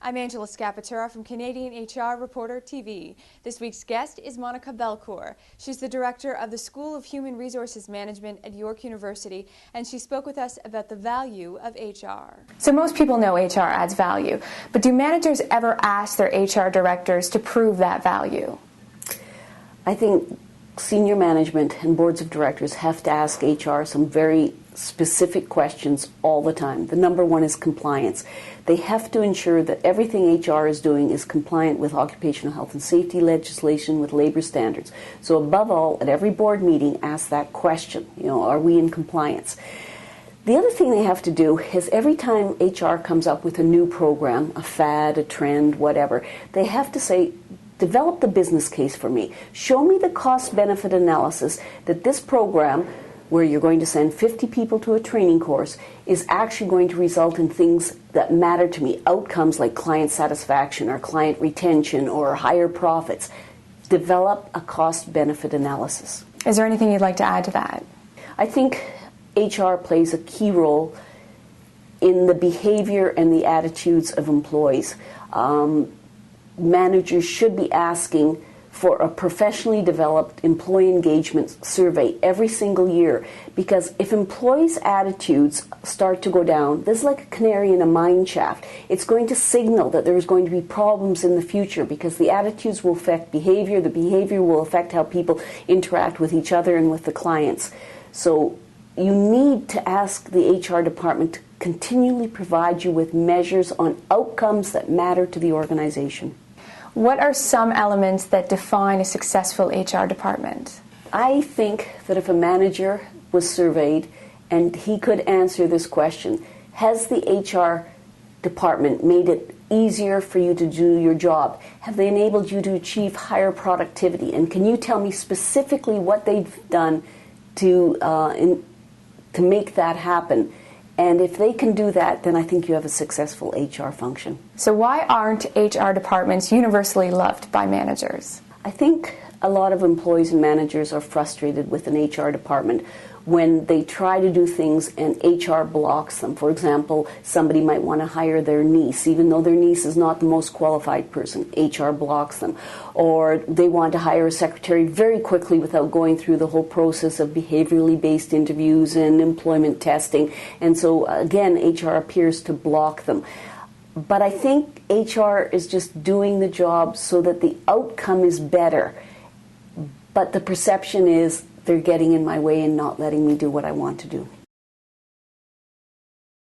I'm Angela Scapatura from Canadian HR Reporter TV. This week's guest is Monica Belcourt. She's the director of the School of Human Resources Management at York University, and she spoke with us about the value of HR. So most people know HR adds value, but do managers ever ask their HR directors to prove that value? I think senior management and boards of directors have to ask HR some very specific questions all the time. The number one is compliance. They have to ensure that everything HR is doing is compliant with occupational health and safety legislation, with labor standards. So above all, at every board meeting, ask that question, are we in compliance? The other thing they have to do is every time HR comes up with a new program, a fad, a trend, whatever, they have to say, develop the business case for me. Show me the cost-benefit analysis that this program, where you're going to send 50 people to a training course, is actually going to result in things that matter to me, outcomes like client satisfaction or client retention or higher profits. Develop a cost-benefit analysis. Is there anything you'd like to add to that? I think HR plays a key role in the behavior and the attitudes of employees. Managers should be asking for a professionally developed employee engagement survey every single year, because if employees' attitudes start to go down, this is like a canary in a mine shaft. It's going to signal that there's going to be problems in the future, because the attitudes will affect behavior, the behavior will affect how people interact with each other and with the clients. So you need to ask the HR department to continually provide you with measures on outcomes that matter to the organization. What are some elements that define a successful HR department? I think that if a manager was surveyed and he could answer this question, has the HR department made it easier for you to do your job? Have they enabled you to achieve higher productivity? And can you tell me specifically what they've done to make that happen? And if they can do that, then I think you have a successful HR function. So why aren't HR departments universally loved by managers? I think a lot of employees and managers are frustrated with an HR department when they try to do things and HR blocks them. For example, somebody might want to hire their niece, even though their niece is not the most qualified person. HR blocks them. Or they want to hire a secretary very quickly without going through the whole process of behaviorally based interviews and employment testing. And so, again, HR appears to block them. But I think HR is just doing the job so that the outcome is better. But the perception is they're getting in my way and not letting me do what I want to do.